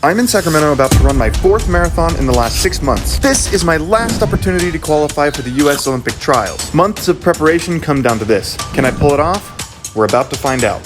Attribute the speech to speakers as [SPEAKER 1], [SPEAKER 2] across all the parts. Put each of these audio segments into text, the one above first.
[SPEAKER 1] I'm in Sacramento about to run my 4th marathon in the last 6 months. This is my last opportunity to qualify for the US Olympic trials. Months of preparation come down to this. Can I pull it off? We're about to find out.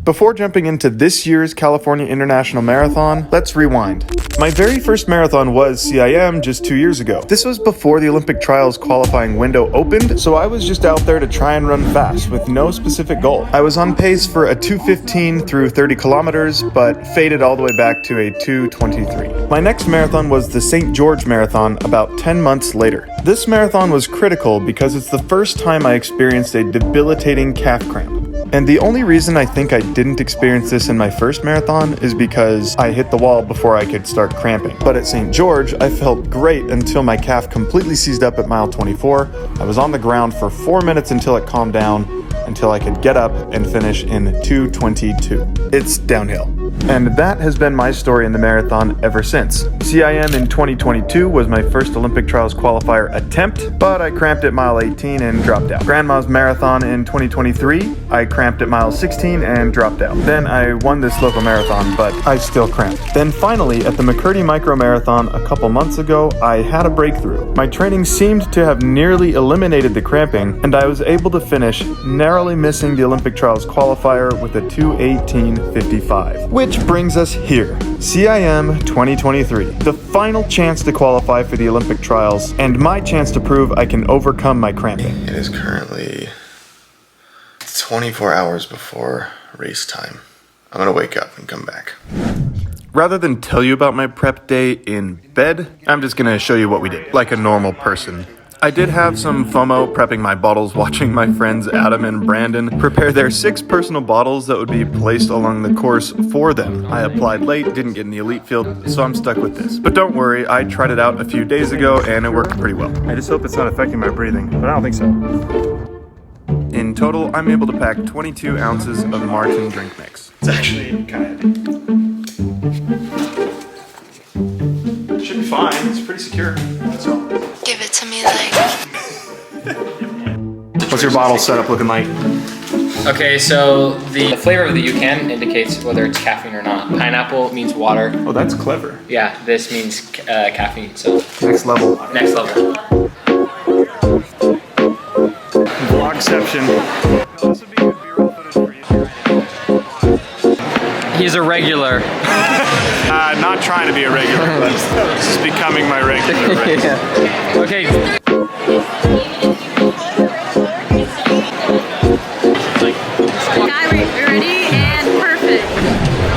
[SPEAKER 1] Before jumping into this year's California International Marathon, let's rewind. My very first marathon was CIM just 2 years ago. This was before the Olympic trials qualifying window opened, so I was just out there to try and run fast with no specific goal. I was on pace for a 2:15 through 30 kilometers, but faded all the way back to a 2:23. My next marathon was the St. George Marathon about 10 months later. This marathon was critical because it's the first time I experienced a debilitating calf cramp. And the only reason I think I didn't experience this in my first marathon is because I hit the wall before I could start cramping. But at St. George, I felt great until my calf completely seized up at mile 24. I was on the ground for 4 minutes until it calmed down, until I could get up and finish in 2:22. It's downhill. And that has been my story in the marathon ever since. CIM in 2022 was my first Olympic trials qualifier attempt, but I cramped at mile 18 and dropped out. Grandma's marathon in 2023, I cramped at mile 16 and dropped out. Then I won this local marathon, but I still cramped. Then finally, at the McCurdy Micro Marathon a couple months ago, I had a breakthrough. My training seemed to have nearly eliminated the cramping, and I was able to finish, narrowly missing the Olympic trials qualifier with a 2:18:55. Which brings us here, CIM 2023, the final chance to qualify for the Olympic trials, and my chance to prove I can overcome my cramping.
[SPEAKER 2] It is currently 24 hours before race time. I'm gonna wake up and come back.
[SPEAKER 1] Rather than tell you about my prep day in bed, I'm just gonna show you what we did, like a normal person. I did have some FOMO prepping my bottles, watching my friends Adam and Brandon prepare their 6 personal bottles that would be placed along the course for them. I applied late, didn't get in the elite field, so I'm stuck with this. But don't worry, I tried it out a few days ago and it worked pretty well. I just hope it's not affecting my breathing, but I don't think so. In total, I'm able to pack 22 ounces of Martin drink mix.
[SPEAKER 2] It's actually kind of heavy. Should be fine, it's pretty secure. So.
[SPEAKER 3] Give it to me like.
[SPEAKER 1] What's your bottle setup looking like?
[SPEAKER 4] Okay, so the flavor of the UCAN indicates whether it's caffeine or not. Pineapple means water.
[SPEAKER 1] Oh, that's clever.
[SPEAKER 4] Yeah, this means caffeine, so.
[SPEAKER 1] Next level.
[SPEAKER 4] Next level.
[SPEAKER 1] Vlogception.
[SPEAKER 4] He's a regular.
[SPEAKER 1] Not trying to be a regular, but this is becoming my regular race.
[SPEAKER 4] Yeah. Okay.
[SPEAKER 3] We're ready and perfect.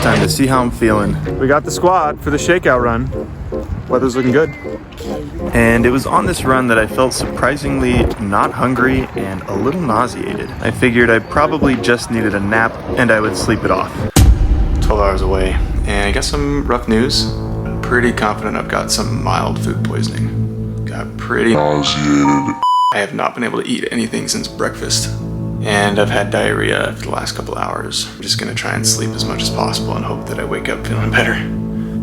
[SPEAKER 1] Time to see how I'm feeling. We got the squad for the shakeout run. Weather's looking good. And it was on this run that I felt surprisingly not hungry and a little nauseated. I figured I probably just needed a nap and I would sleep it off.
[SPEAKER 2] 12 hours away, and I got some rough news. I'm pretty confident I've got some mild food poisoning. Got pretty nauseated. I have not been able to eat anything since breakfast, and I've had diarrhea for the last couple hours. I'm just gonna try and sleep as much as possible and hope that I wake up feeling better.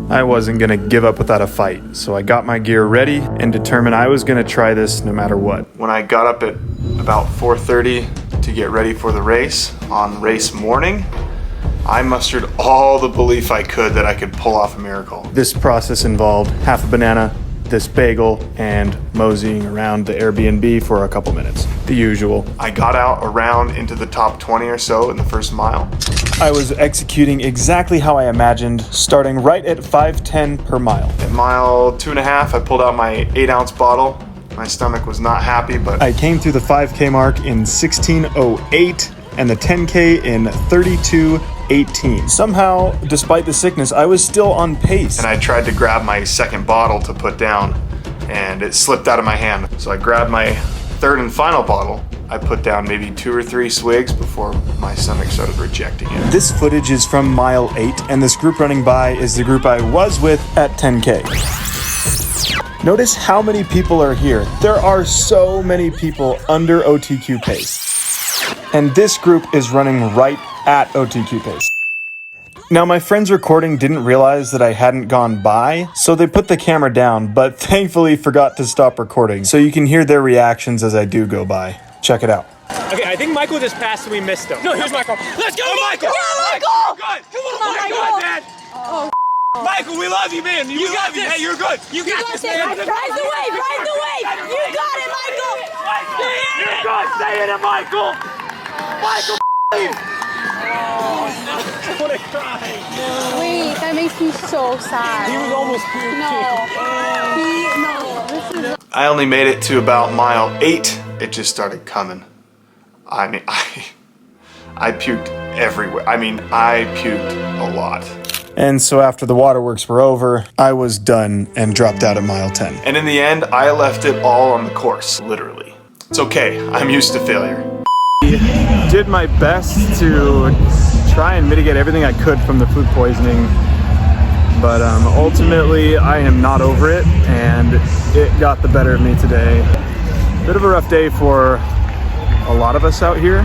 [SPEAKER 1] I wasn't gonna give up without a fight, so I got my gear ready and determined I was gonna try this no matter what. When I got up at about 4:30 to get ready for the race on race morning, I mustered all the belief I could that I could pull off a miracle. This process involved half a banana, this bagel, and moseying around the Airbnb for a couple minutes. The usual. I got out around into the top 20 or so in the first mile. I was executing exactly how I imagined, starting right at 5:10 per mile. At mile 2.5, I pulled out my 8-ounce bottle. My stomach was not happy, but I came through the 5K mark in 16:08 and the 10K in 32:18. Somehow, despite the sickness, I was still on pace. And I tried to grab my second bottle to put down, and it slipped out of my hand. So I grabbed my third and final bottle. I put down maybe 2 or 3 swigs before my stomach started rejecting it. This footage is from mile 8, and this group running by is the group I was with at 10K. Notice how many people are here. There are so many people under OTQ pace. And this group is running right at OTQ pace. Now, my friends recording didn't realize that I hadn't gone by, so they put the camera down, but thankfully forgot to stop recording, so you can hear their reactions as I do go by. Check it out.
[SPEAKER 5] Okay, I think Michael just passed and we missed him. No, here's Michael. Let's go, Michael!
[SPEAKER 6] Yeah, Michael!
[SPEAKER 5] Good. Come on,
[SPEAKER 6] Michael!
[SPEAKER 5] man.
[SPEAKER 6] Oh,
[SPEAKER 5] Michael, we love you, man. You got this. Hey, you're good. You got this, man.
[SPEAKER 6] Ride the wave, ride the wave! You got it, Michael!
[SPEAKER 5] You're good. Stay in it, Michael. Michael, please. I want to cry.
[SPEAKER 6] Wait, that makes me so sad.
[SPEAKER 5] He was almost here,
[SPEAKER 6] No. This is
[SPEAKER 2] I only made it to about mile 8. It just started coming. I mean, I puked everywhere. I mean, I puked a lot.
[SPEAKER 1] And so after the waterworks were over, I was done and dropped out at mile 10.
[SPEAKER 2] And in the end, I left it all on the course, literally. It's okay, I'm used to failure.
[SPEAKER 1] Did my best to try and mitigate everything I could from the food poisoning, but ultimately I am not over it, and it got the better of me today. Bit of a rough day for a lot of us out here,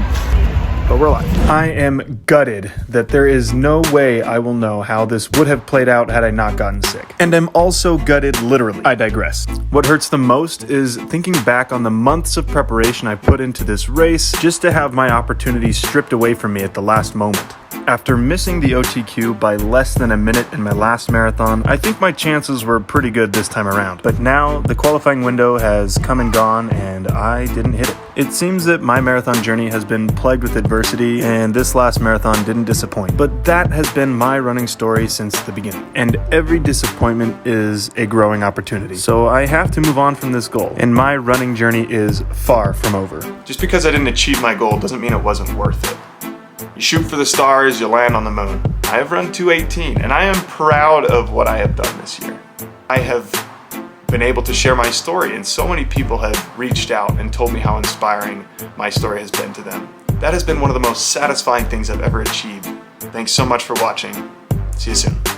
[SPEAKER 1] but we're alive. I am gutted that there is no way I will know how this would have played out had I not gotten sick. And I'm also gutted literally. I digress. What hurts the most is thinking back on the months of preparation I put into this race just to have my opportunity stripped away from me at the last moment. After missing the OTQ by less than a minute in my last marathon, I think my chances were pretty good this time around. But now, the qualifying window has come and gone, and I didn't hit it. It seems that my marathon journey has been plagued with adversity, and this last marathon didn't disappoint. But that has been my running story since the beginning. And every disappointment is a growing opportunity. So I have to move on from this goal, and my running journey is far from over.
[SPEAKER 2] Just because I didn't achieve my goal doesn't mean it wasn't worth it. You shoot for the stars, you land on the moon. I have run 2:18, and I am proud of what I have done this year. I have been able to share my story, and so many people have reached out and told me how inspiring my story has been to them. That has been one of the most satisfying things I've ever achieved. Thanks so much for watching. See you soon.